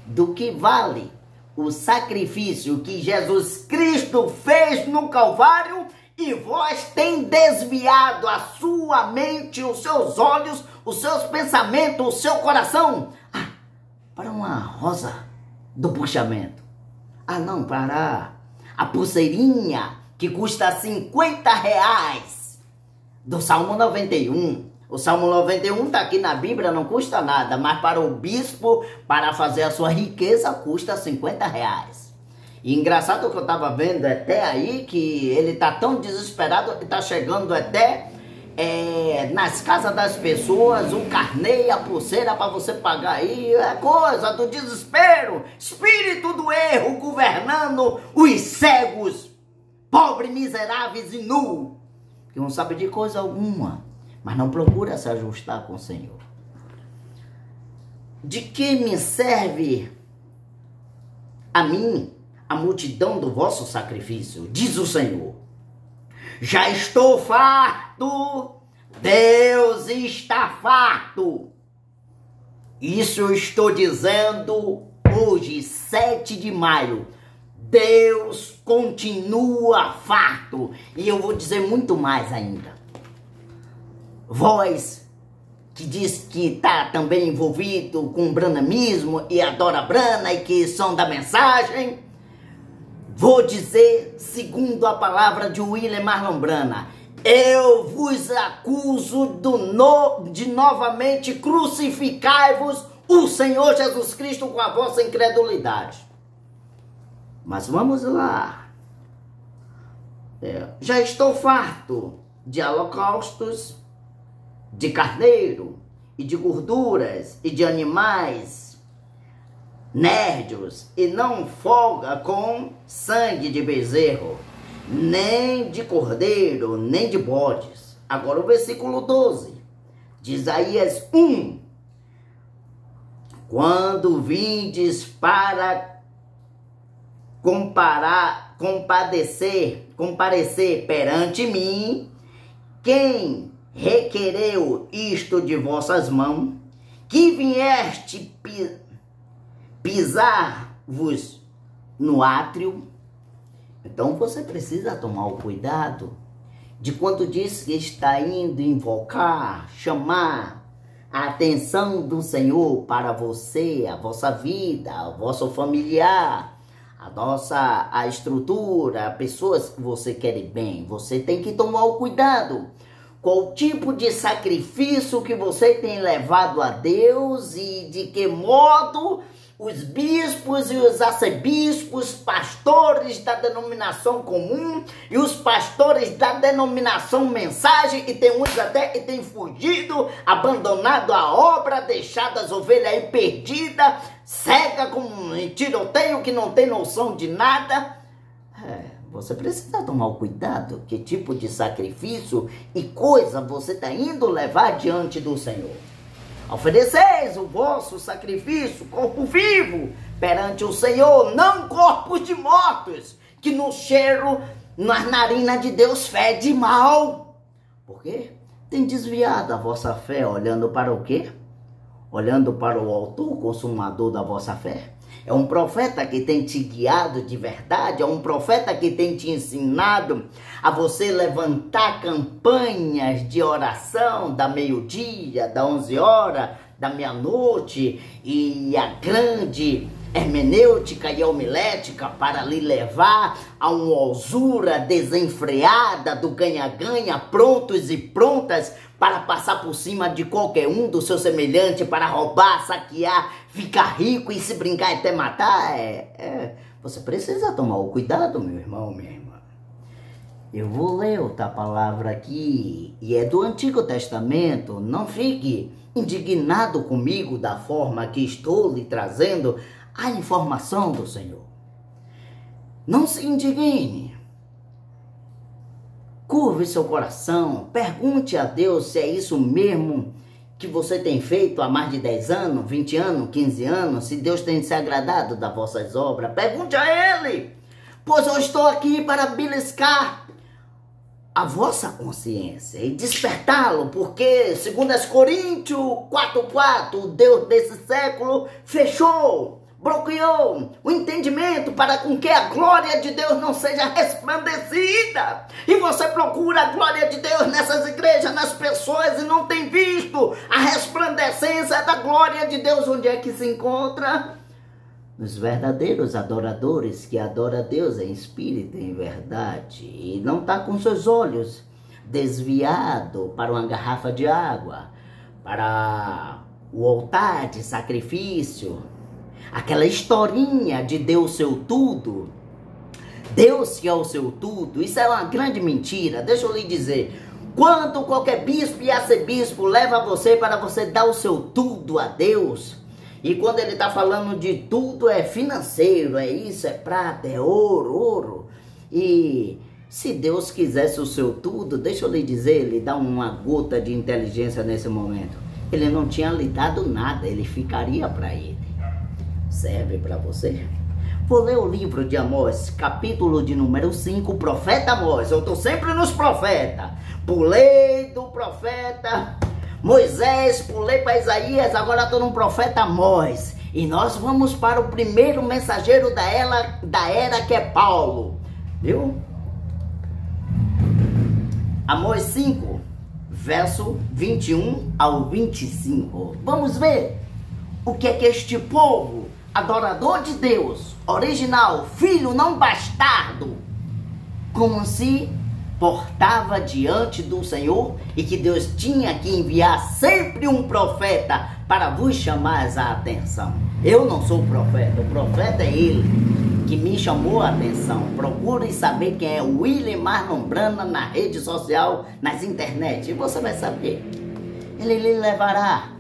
do que vale o sacrifício que Jesus Cristo fez no Calvário? E vós tem desviado a sua mente, os seus olhos, os seus pensamentos, o seu coração para uma rosa do puxamento. Não, para a pulseirinha que custa R$50 do Salmo 91. O Salmo 91 está aqui na Bíblia, não custa nada, mas para o bispo, para fazer a sua riqueza, custa R$50. E engraçado que eu estava vendo até aí que ele está tão desesperado que está chegando até nas casas das pessoas, o carnê e a pulseira para você pagar aí, é coisa do desespero, espírito do erro governando os cegos, pobres, miseráveis e nu, que não sabem de coisa alguma, mas não procura se ajustar com o Senhor. De que me serve a mim a multidão do vosso sacrifício, diz o Senhor. Já estou farto, Deus está farto. Isso eu estou dizendo hoje, 7 de maio. Deus continua farto. E eu vou dizer muito mais ainda. Vós que diz que está também envolvido com branamismo e adora Brana e que são da mensagem, vou dizer, segundo a palavra de William Marlon Brana, eu vos acuso de novamente crucificai-vos o Senhor Jesus Cristo com a vossa incredulidade. Mas vamos lá. Já estou farto de holocaustos, de carneiro e de gorduras e de animais nerdios, e não folga com sangue de bezerro, nem de cordeiro, nem de bodes. Agora o versículo 12 de Isaías 1. Quando vindes para comparecer perante mim, quem requereu isto de vossas mãos, que vieste pisar-vos no átrio? Então você precisa tomar o cuidado de quando diz que está indo invocar, chamar a atenção do Senhor para você, a vossa vida, o vosso familiar, a estrutura, pessoas que você quer bem. Você tem que tomar o cuidado. Qual tipo de sacrifício que você tem levado a Deus e de que modo os bispos e os arcebispos, pastores da denominação comum e os pastores da denominação mensagem, e tem uns até que têm fugido, abandonado a obra, deixado as ovelhas aí perdidas, cega como em tiroteio, que não tem noção de nada. Você precisa tomar o cuidado que tipo de sacrifício e coisa você está indo levar diante do Senhor. Ofereceis o vosso sacrifício, corpo vivo, perante o Senhor, não corpos de mortos, que no cheiro, nas narinas de Deus fede mal. Por quê? Tem desviado a vossa fé, olhando para o quê? Olhando para o autor, consumador da vossa fé. É um profeta que tem te guiado de verdade, é um profeta que tem te ensinado a você levantar campanhas de oração da meio-dia, da 11 horas, da meia-noite, e a grande hermenêutica e homilética para lhe levar a uma usura desenfreada do ganha-ganha, prontos e prontas para passar por cima de qualquer um do seu semelhante, para roubar, saquear, ficar rico e se brincar até matar. Você precisa tomar o cuidado, meu irmão, minha irmã. Eu vou ler outra palavra aqui, e é do Antigo Testamento. Não fique indignado comigo da forma que estou lhe trazendo a informação do Senhor. Não se indigne. Curve seu coração, pergunte a Deus se é isso mesmo que você tem feito há mais de 10 anos, 20 anos, 15 anos, se Deus tem se agradado das vossas obras. Pergunte a Ele, pois eu estou aqui para beliscar a vossa consciência e despertá-lo, porque, segundo as Coríntios 4:4, o Deus desse século fechou, bloqueou o entendimento para com que a glória de Deus não seja resplandecida. E você procura a glória de Deus nessas igrejas, nas pessoas, e não tem visto a resplandecência da glória de Deus. Onde é que se encontra? Nos verdadeiros adoradores que adoram a Deus em espírito e em verdade, e não está com seus olhos desviados para uma garrafa de água, para o altar de sacrifício, aquela historinha de Deus seu tudo, Deus que é o seu tudo. Isso é uma grande mentira. Deixa eu lhe dizer, Quando qualquer bispo e arcebispo leva você para você dar o seu tudo a Deus, e quando ele está falando de tudo é financeiro, é isso, é prata, é ouro. E se Deus quisesse o seu tudo, deixa eu lhe dizer, lhe dá uma gota de inteligência nesse momento. Ele não tinha lhe dado nada, ele ficaria para ele. Serve para você? Vou ler o livro de Amós, capítulo de número 5, profeta Amós. Eu estou sempre nos profetas. Pulei do profeta Moisés, pulei para Isaías, agora estou no profeta Amós. E nós vamos para o primeiro mensageiro da era que é Paulo. Viu? Amós 5, verso 21 ao 25. Vamos ver o que é que este povo, adorador de Deus, original, filho não bastardo, como se portava diante do Senhor, e que Deus tinha que enviar sempre um profeta para vos chamar a atenção. Eu não sou profeta, o profeta é ele que me chamou a atenção. Procure saber quem é o William Marlon Branham na rede social, nas internet, e você vai saber. Ele lhe levará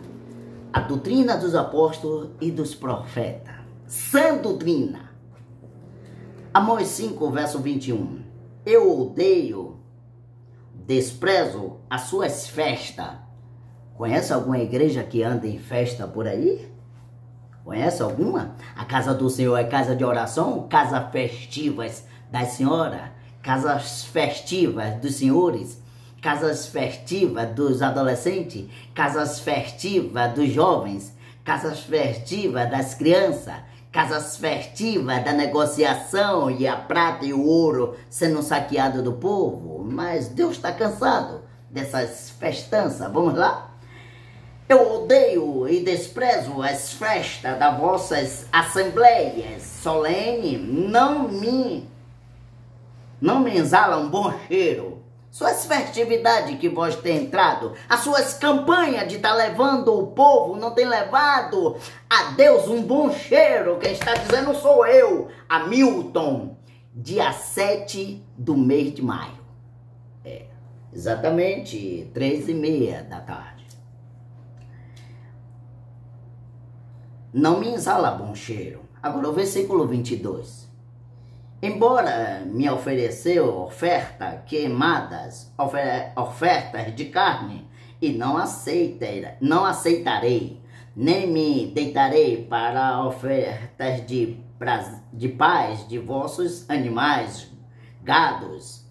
a doutrina dos apóstolos e dos profetas. Sã doutrina. Amós 5, verso 21. Eu odeio, desprezo as suas festas. Conhece alguma igreja que anda em festa por aí? Conhece alguma? A casa do Senhor é casa de oração, casas festivas das senhoras, casas festivas dos senhores, casas festivas dos adolescentes, casas festivas dos jovens, casas festivas das crianças, casas festivas da negociação e a prata e o ouro sendo saqueado do povo. Mas Deus está cansado dessas festanças. Vamos lá? Eu odeio e desprezo as festas das vossas assembleias solenes, não me exalam bom cheiro. Suas festividades que vós tem entrado, as suas campanhas de estar levando o povo, não tem levado a Deus um bom cheiro. Quem está dizendo sou eu, Hamilton, dia 7 do mês de maio. É, exatamente 3h30 da tarde. Não me exala bom cheiro. Agora o versículo 22. Embora me ofereceu oferta queimadas, ofertas de carne, e não aceitarei, nem me deitarei para ofertas de paz de vossos animais, gados,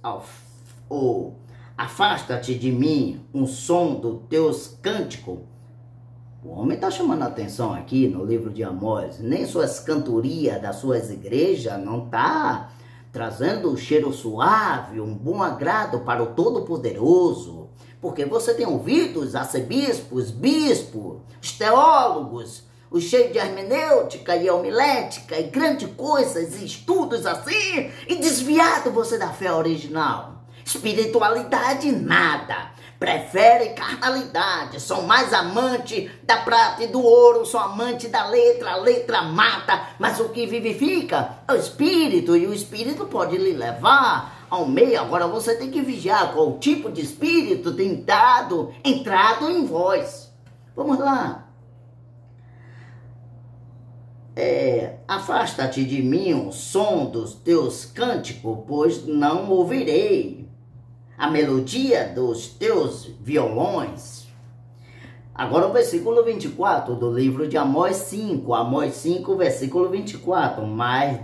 ou afasta-te de mim um som dos teus cânticos. O homem está chamando a atenção aqui no livro de Amós. Nem suas cantorias das suas igrejas não está trazendo um cheiro suave, um bom agrado para o Todo-Poderoso. Porque você tem ouvido os arcebispos, bispos, os teólogos, os cheios de hermenêutica e homilética e grandes coisas e estudos assim, e desviado você da fé original. Espiritualidade, nada. Prefere carnalidade, são mais amante da prata e do ouro, são amante da letra, a letra mata, mas o que vivifica é o espírito, e o espírito pode lhe levar ao meio. Agora você tem que vigiar qual tipo de espírito tem entrado em vós. Vamos lá. Afasta-te de mim o som dos teus cânticos, pois não ouvirei a melodia dos teus violões. Agora o versículo 24 do livro de Amós 5. Amós 5, versículo 24. Mas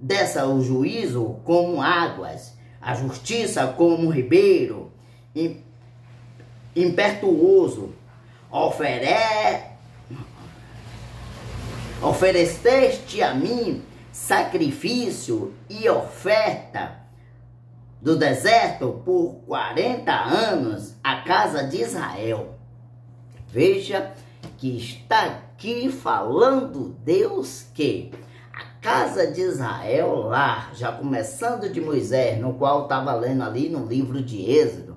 desça o juízo como águas, a justiça como um ribeiro impetuoso. Ofereceste a mim sacrifício e oferta do deserto por 40 anos a casa de Israel. Veja que está aqui falando Deus que a casa de Israel lá, já começando de Moisés, no qual estava lendo ali no livro de Êxodo,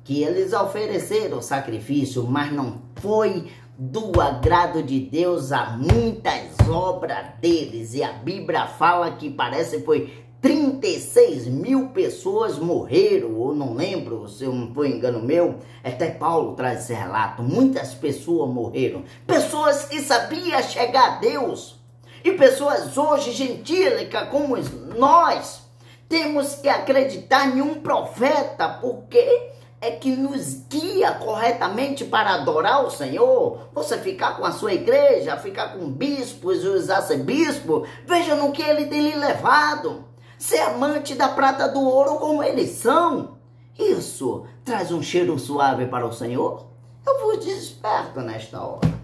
que eles ofereceram sacrifício, mas não foi do agrado de Deus a muitas obras deles. E a Bíblia fala que parece que foi 36 mil pessoas morreram, ou não lembro, se eu não foi engano meu, até Paulo traz esse relato, muitas pessoas morreram, pessoas que sabiam chegar a Deus, e pessoas hoje gentílicas como nós, temos que acreditar em um profeta, porque é que nos guia corretamente para adorar o Senhor. Você ficar com a sua igreja, ficar com bispos e os arcebispos, veja no que ele tem lhe levado. Ser amante da prata do ouro como eles são. Isso traz um cheiro suave para o Senhor? Eu vos desperto nesta hora.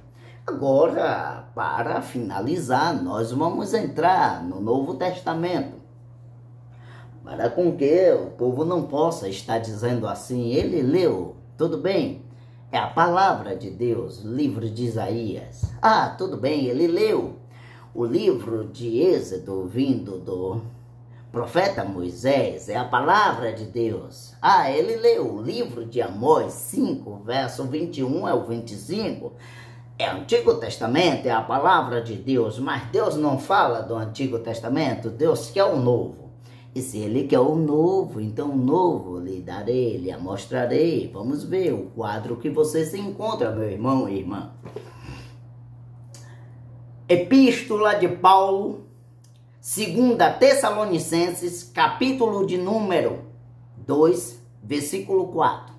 Agora, para finalizar, nós vamos entrar no Novo Testamento. Para com que o povo não possa estar dizendo assim, ele leu, tudo bem, é a palavra de Deus, livro de Isaías. Ah, tudo bem, ele leu o livro de Êxodo vindo do profeta Moisés, é a palavra de Deus. Ah, ele leu o livro de Amós 5, verso 21 ao 25, é o Antigo Testamento, é a palavra de Deus, mas Deus não fala do Antigo Testamento, Deus quer o Novo. E se ele quer o novo, então o novo lhe darei, lhe mostrarei. Vamos ver o quadro que você se encontra, meu irmão e irmã. Epístola de Paulo, 2 Tessalonicenses, capítulo de número 2, versículo 4.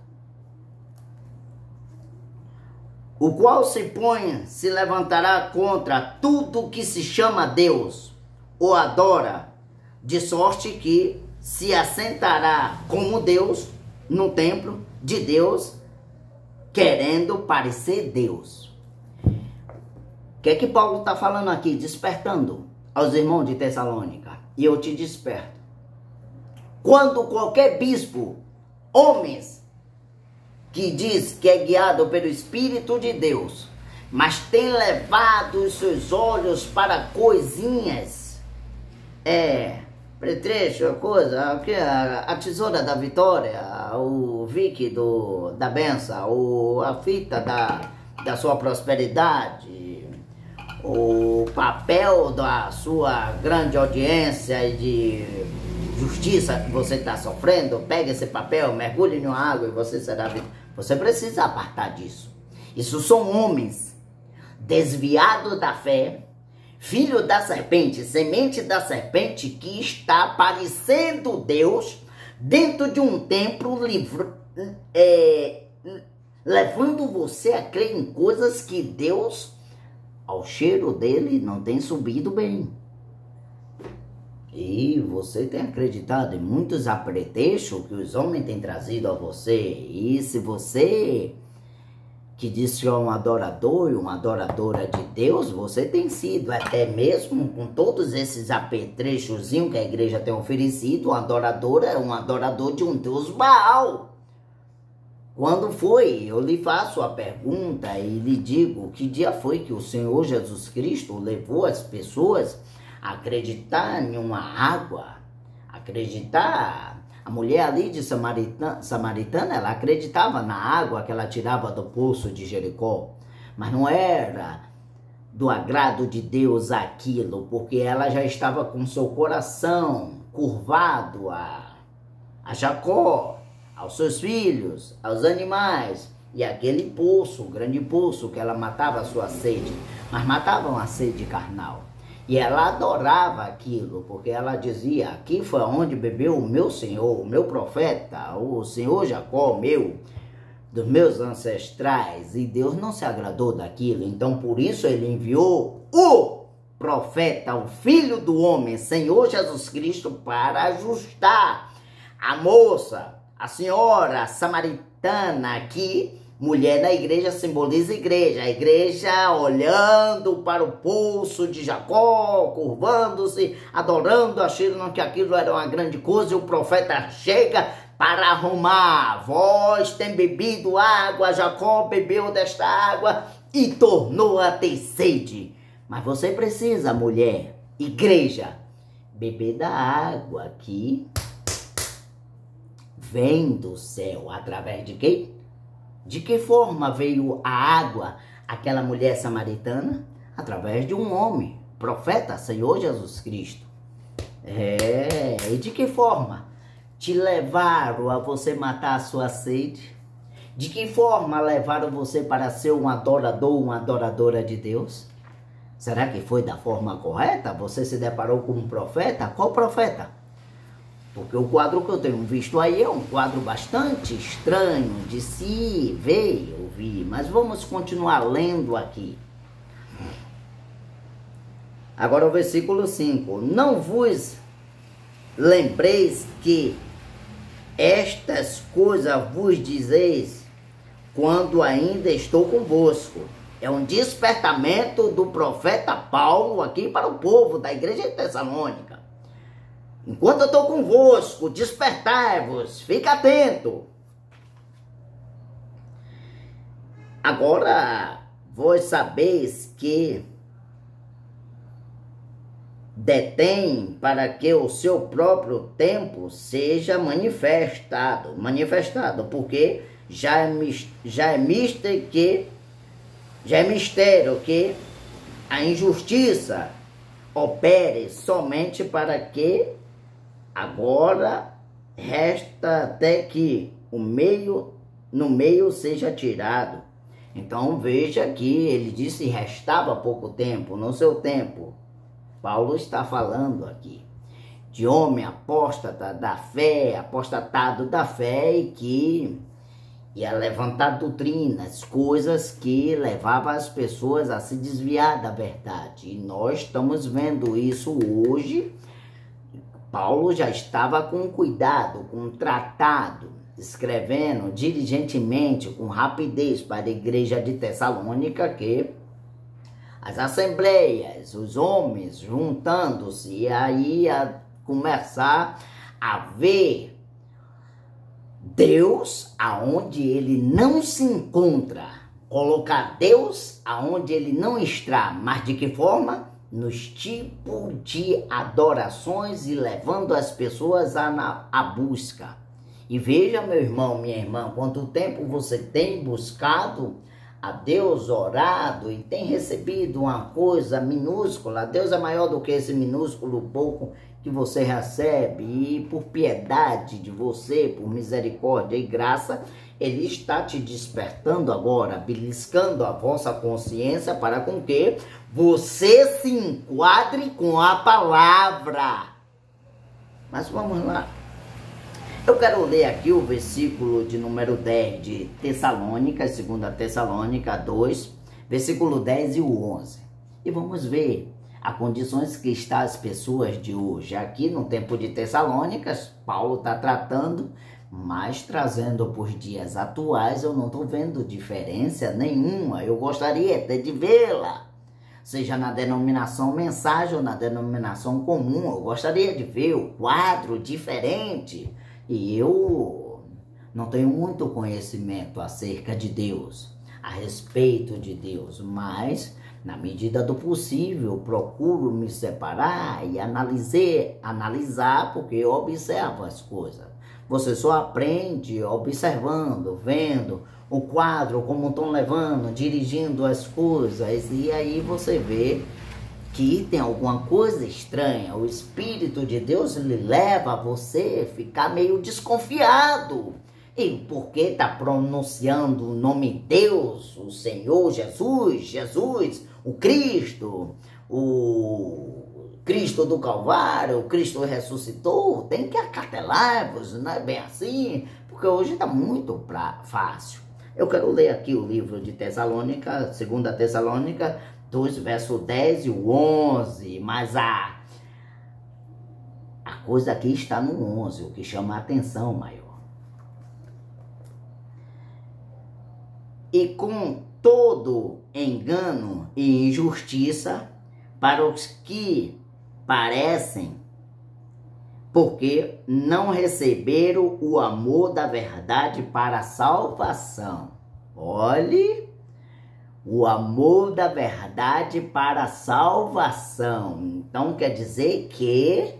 O qual se levantará contra tudo que se chama Deus, ou adora, de sorte que se assentará como Deus no templo de Deus, querendo parecer Deus. O que é que Paulo está falando aqui? Despertando aos irmãos de Tessalônica. E eu te desperto. Quando qualquer bispo, homens, que diz que é guiado pelo Espírito de Deus, mas tem levado os seus olhos para coisinhas, pretrecho, coisa, a tesoura da vitória, o Vic da benção, a fita da sua prosperidade, o papel da sua grande audiência e de justiça que você está sofrendo, pega esse papel, mergulhe em uma água e você será... Você precisa apartar disso. Isso são homens desviados da fé, filho da serpente, semente da serpente, que está parecendo Deus dentro de um templo, levando você a crer em coisas que Deus, ao cheiro dele, não tem subido bem. E você tem acreditado em muitos apetrechos que os homens têm trazido a você. E se você que diz que é um adorador e uma adoradora de Deus, você tem sido, até mesmo com todos esses apetrechozinhos que a igreja tem oferecido, um adorador de um Deus Baal. Quando foi? Eu lhe faço a pergunta e lhe digo, que dia foi que o Senhor Jesus Cristo levou as pessoas a acreditar em uma água, acreditar... A mulher ali de Samaritana, ela acreditava na água que ela tirava do poço de Jericó. Mas não era do agrado de Deus aquilo, porque ela já estava com seu coração curvado a Jacó, aos seus filhos, aos animais. E aquele poço, o grande poço, que ela matava a sua sede, mas matava uma sede carnal. E ela adorava aquilo, porque ela dizia, aqui foi onde bebeu o meu Senhor, o meu profeta, o Senhor Jacó, dos meus ancestrais. E Deus não se agradou daquilo, então por isso ele enviou o profeta, o Filho do Homem, Senhor Jesus Cristo, para ajustar a moça, a senhora samaritana aqui. Mulher na igreja simboliza a igreja olhando para o poço de Jacó, curvando-se, adorando, achando que aquilo era uma grande coisa, e o profeta chega para arrumar. Vós tem bebido água, Jacó bebeu desta água e tornou a ter sede. Mas você precisa, mulher, igreja, beber da água que vem do céu. Através de quem? De que forma veio a água àquela mulher samaritana? Através de um homem, profeta, Senhor Jesus Cristo. E de que forma te levaram a você matar a sua sede? De que forma levaram você para ser um adorador, uma adoradora de Deus? Será que foi da forma correta? Você se deparou com um profeta? Qual profeta? Porque o quadro que eu tenho visto aí é um quadro bastante estranho de se ver e ouvir. Mas vamos continuar lendo aqui. Agora o versículo 5. Não vos lembreis que estas coisas vos dizeis quando ainda estou convosco. É um despertamento do profeta Paulo aqui para o povo da igreja de Tessalônica. Enquanto eu estou convosco, despertai-vos, fica atento. Agora, vós sabeis que detém para que o seu próprio tempo seja manifestado, porque já é mistério que a injustiça opere somente para que agora resta até que no meio seja tirado. Então veja que ele disse restava pouco tempo, no seu tempo. Paulo está falando aqui de homem apóstata da fé, apostatado da fé e que ia levantar doutrinas, coisas que levavam as pessoas a se desviar da verdade. E nós estamos vendo isso hoje. Paulo já estava com cuidado, com um tratado, escrevendo diligentemente, com rapidez para a igreja de Tessalônica, que as assembleias, os homens juntando-se, e aí ia começar a ver Deus aonde ele não se encontra, colocar Deus aonde ele não está, mas de que forma? Nos tipos de adorações e levando as pessoas à busca. E veja, meu irmão, minha irmã, quanto tempo você tem buscado a Deus, orado e tem recebido uma coisa minúscula. Deus é maior do que esse minúsculo pouco que você recebe, e por piedade de você, por misericórdia e graça, ele está te despertando agora, beliscando a vossa consciência para com que você se enquadre com a palavra. Mas vamos lá. Eu quero ler aqui o versículo de número 10 de Tessalônica, 2 Tessalônica 2, versículo 10 e o 11. E vamos ver as condições que estão as pessoas de hoje. Aqui no tempo de Tessalônicas, Paulo está tratando, mas trazendo por dias atuais, eu não estou vendo diferença nenhuma. Eu gostaria até de vê-la, seja na denominação mensagem ou na denominação comum. Eu gostaria de ver o quadro diferente. E eu não tenho muito conhecimento acerca de Deus, a respeito de Deus, mas na medida do possível procuro me separar e analisar, porque eu observo as coisas. Você só aprende observando, vendo o quadro, como estão levando, dirigindo as coisas, e aí você vê que tem alguma coisa estranha. O Espírito de Deus lhe leva a você ficar meio desconfiado. E porque está pronunciando o nome Deus, o Senhor Jesus, o Cristo do Calvário, o Cristo ressuscitou, tem que acatelar-vos, não é bem assim? Porque hoje está muito fácil. Eu quero ler aqui o livro de Tessalônica, 2 Tessalônica 2, verso 10 e o 11, mas a coisa aqui está no 11, o que chama a atenção maior. E com todo engano e injustiça para os que parecem, porque não receberam o amor da verdade para a salvação. Olhe, o amor da verdade para a salvação. Então quer dizer que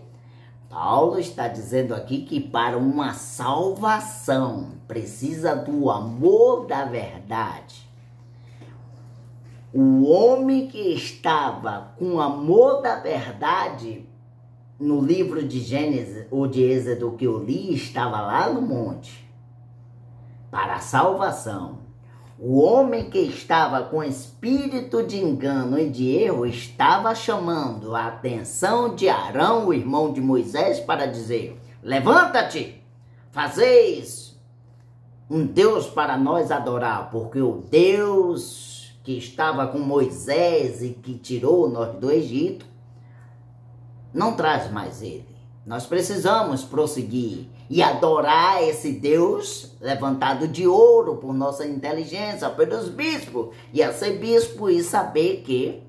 Paulo está dizendo aqui que para uma salvação precisa do amor da verdade. O homem que estava com o amor da verdade no livro de Gênesis ou de Êxodo que eu li, estava lá no monte, para a salvação. O homem que estava com espírito de engano e de erro estava chamando a atenção de Arão, o irmão de Moisés, para dizer: levanta-te, fazeis um Deus para nós adorar, porque o Deus que estava com Moisés e que tirou nós do Egito, não traz mais ele. Nós precisamos prosseguir e adorar esse Deus levantado de ouro por nossa inteligência, pelos bispos. E a ser bispo e saber que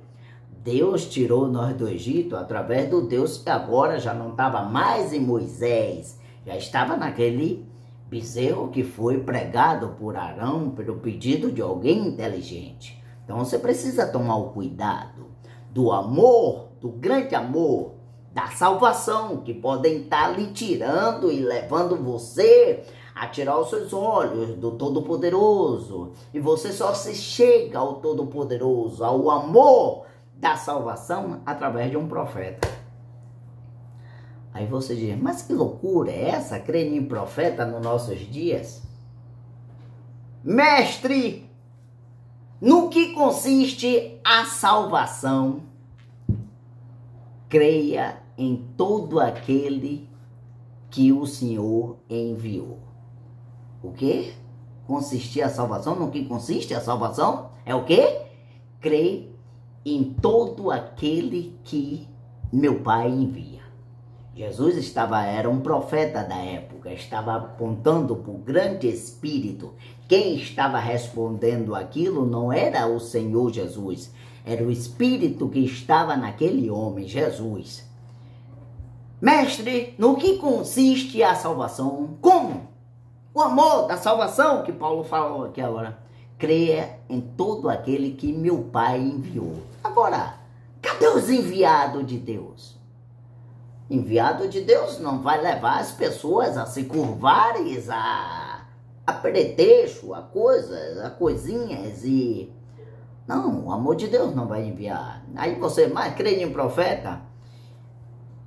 Deus tirou nós do Egito através do Deus que agora já não estava mais em Moisés, já estava naquele bezerro que foi pregado por Arão pelo pedido de alguém inteligente. Então você precisa tomar o cuidado do amor, do grande amor, da salvação, que podem estar lhe tirando e levando você a tirar os seus olhos do Todo-Poderoso. E você só se chega ao Todo-Poderoso, ao amor da salvação, através de um profeta. Aí você diz: mas que loucura é essa, crer em profeta nos nossos dias? Mestre, no que consiste a salvação? Creia em todo aquele que o Senhor enviou. O quê? Consistir a salvação? No que consiste a salvação? É o quê? Crer em todo aquele que meu Pai envia. Jesus era um profeta da época, estava apontando para o grande Espírito. Quem estava respondendo aquilo não era o Senhor Jesus, era o Espírito que estava naquele homem, Jesus. Mestre, no que consiste a salvação? Como? O amor da salvação que Paulo falou aqui agora. Creia em todo aquele que meu Pai enviou. Agora, cadê os enviados de Deus? Enviado de Deus não vai levar as pessoas a se curvarem a pretexto, a coisas, a coisinhas e... Não, o amor de Deus não vai enviar. Aí você, mas crê em profeta?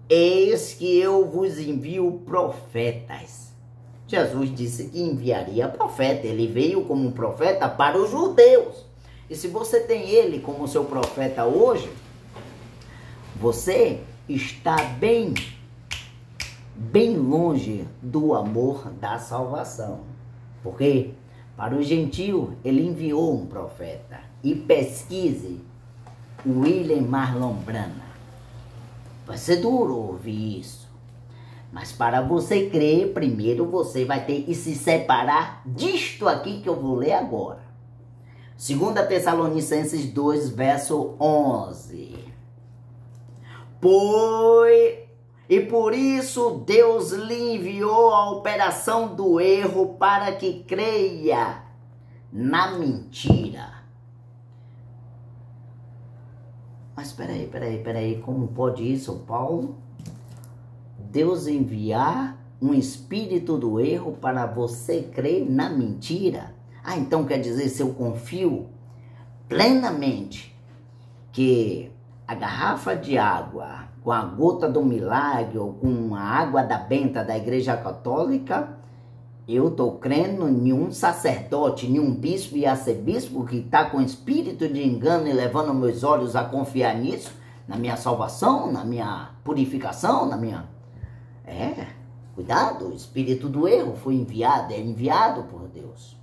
Eis que eu vos envio profetas. Jesus disse que enviaria profeta. Ele veio como um profeta para os judeus. E se você tem ele como seu profeta hoje, você está bem longe do amor da salvação. Porque para o gentio ele enviou um profeta. E pesquise William Marlon Branham. Vai ser duro ouvir isso. Mas para você crer, primeiro você vai ter que se separar disto aqui que eu vou ler agora. 2 Tessalonicenses 2, verso 11. E por isso Deus lhe enviou a operação do erro para que creia na mentira. Mas peraí, como pode isso, Paulo? Deus enviar um espírito do erro para você crer na mentira? Ah, então quer dizer, se eu confio plenamente que a garrafa de água com a gota do milagre ou com a água da benta da Igreja Católica, eu estou crendo em um sacerdote, em um bispo e arcebispo que está com espírito de engano e levando meus olhos a confiar nisso, na minha salvação, na minha purificação, na minha... Cuidado, o espírito do erro foi enviado, é enviado por Deus.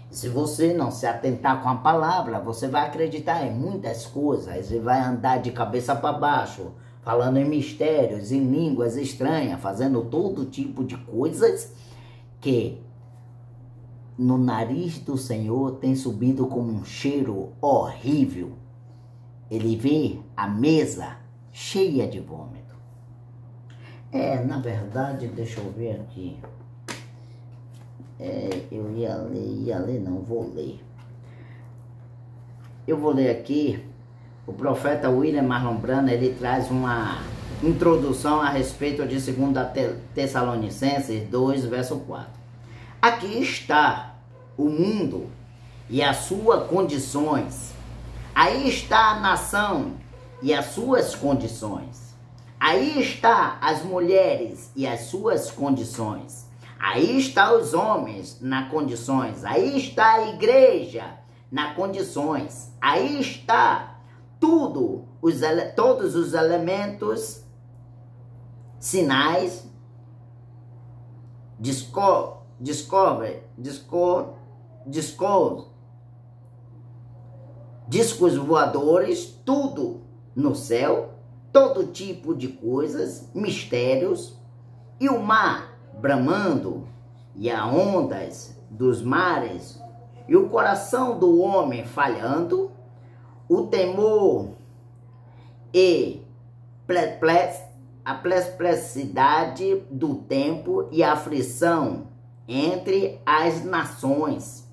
E se você não se atentar com a palavra, você vai acreditar em muitas coisas e vai andar de cabeça para baixo, falando em mistérios, em línguas estranhas, fazendo todo tipo de coisas que no nariz do Senhor tem subido como um cheiro horrível. Ele vê a mesa cheia de vômito. Na verdade, deixa eu ver aqui. Eu vou ler. Eu vou ler aqui. O profeta William Marlon Branham, ele traz uma introdução a respeito de 2 Tessalonicenses 2, verso 4. Aqui está o mundo e as suas condições. Aí está a nação e as suas condições. Aí está as mulheres e as suas condições. Aí está os homens nas condições. Aí está a igreja nas condições. Aí está todos os elementos, sinais, discos voadores, tudo no céu, todo tipo de coisas, mistérios, e o mar bramando, e as ondas dos mares, e o coração do homem falhando, o temor e a perplexidade do tempo e a aflição entre as nações.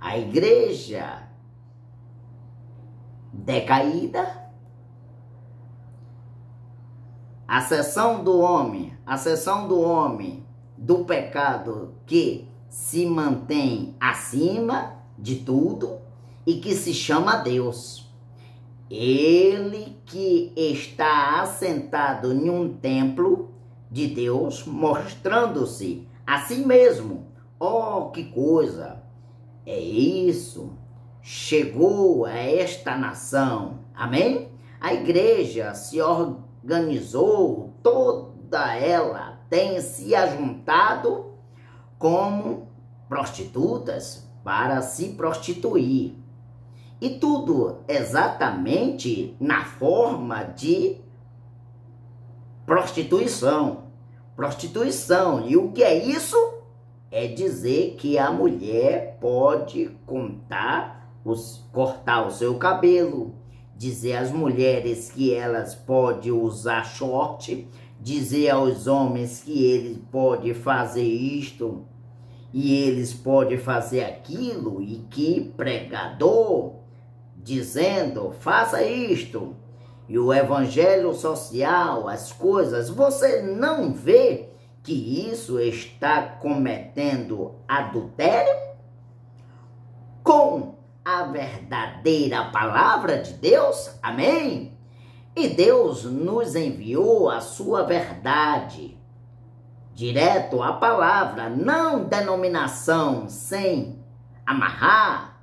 A igreja decaída, a seção do homem do pecado que se mantém acima de tudo e que se chama Deus. Ele que está assentado em um templo de Deus, mostrando-se a si mesmo. Oh, que coisa! É isso. Chegou a esta nação. Amém? A igreja se organizou, toda ela tem se ajuntado como prostitutas para se prostituir. E tudo exatamente na forma de prostituição. Prostituição. E o que é isso? É dizer que a mulher pode cortar o seu cabelo, dizer às mulheres que elas podem usar short, dizer aos homens que eles podem fazer isto e eles podem fazer aquilo, e que pregador dizendo, faça isto, e o evangelho social, as coisas, você não vê que isso está cometendo adultério com a verdadeira palavra de Deus? Amém? E Deus nos enviou a sua verdade, direto à palavra, não denominação sem amarrar,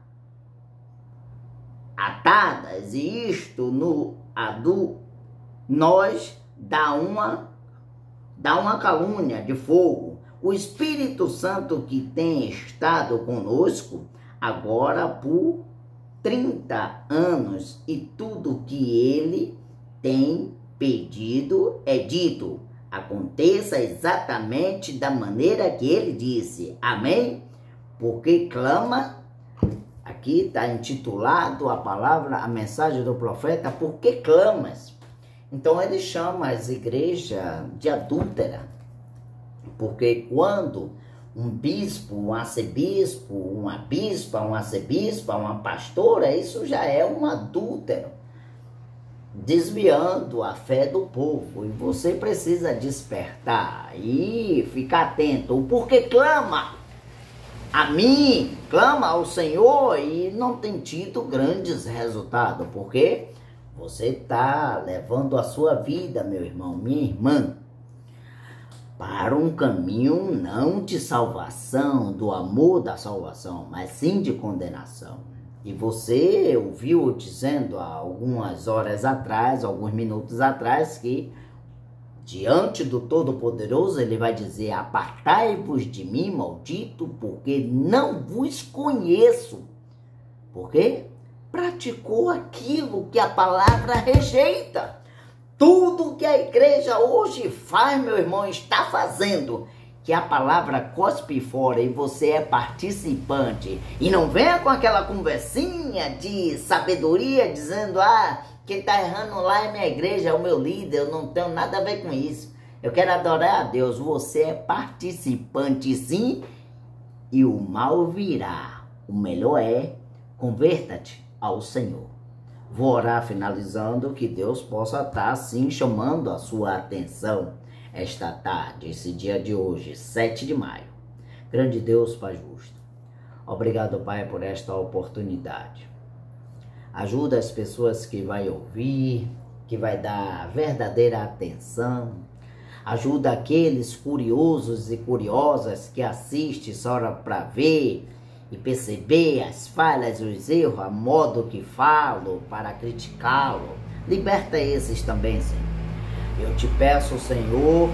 atadas, e isto nós dá uma calúnia de fogo. O Espírito Santo que tem estado conosco agora por 30 anos, e tudo que ele tem pedido é dito. Aconteça exatamente da maneira que ele disse. Amém? Porque clama. Aqui está intitulado a palavra, a mensagem do profeta, por que clamas? Então ele chama as igrejas de adúltera, porque quando um bispo, um arcebispo, uma bispa, um arcebispa, uma pastora, isso já é um adúltero, desviando a fé do povo. E você precisa despertar e ficar atento. O porquê clama a mim, clama ao Senhor e não tem tido grandes resultados. Porque você está levando a sua vida, meu irmão, minha irmã, para um caminho não de salvação, do amor da salvação, mas sim de condenação. E você ouviu dizendo há algumas horas atrás, alguns minutos atrás, que diante do Todo-Poderoso ele vai dizer: apartai-vos de mim, maldito, porque não vos conheço. Por quê? Praticou aquilo que a palavra rejeita. Tudo que a igreja hoje faz, meu irmão, está fazendo, que a palavra cospe fora, e você é participante. E não venha com aquela conversinha de sabedoria dizendo: quem está errando lá é minha igreja, é o meu líder, eu não tenho nada a ver com isso. Eu quero adorar a Deus. Você é participante sim, e o mal virá. O melhor é, converta-te ao Senhor. Vou orar finalizando, que Deus possa estar sim chamando a sua atenção esta tarde, esse dia de hoje, 7 de maio. Grande Deus, Pai justo, obrigado, Pai, por esta oportunidade. Ajuda as pessoas que vai ouvir, que vai dar verdadeira atenção. Ajuda aqueles curiosos e curiosas que assistem só para ver e perceber as falhas e os erros, a modo que falo, para criticá-lo. Liberta esses também, Senhor. Eu te peço, Senhor,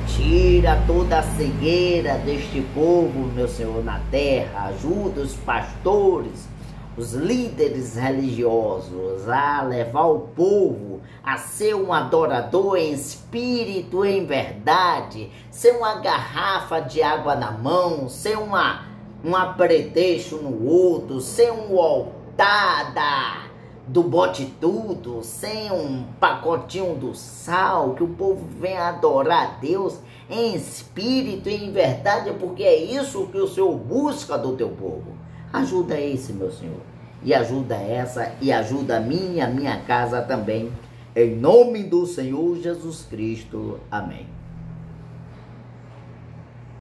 tira toda a cegueira deste povo, meu Senhor, na terra. Ajuda os pastores, os líderes religiosos a levar o povo a ser um adorador em espírito e em verdade, ser uma garrafa de água na mão, ser um apretexto no outro, ser um altar do bote tudo, sem um pacotinho do sal, que o povo venha adorar a Deus em espírito e em verdade, porque é isso que o Senhor busca do teu povo. Ajuda esse, meu Senhor, e ajuda essa, e ajuda a minha casa também, em nome do Senhor Jesus Cristo. Amém.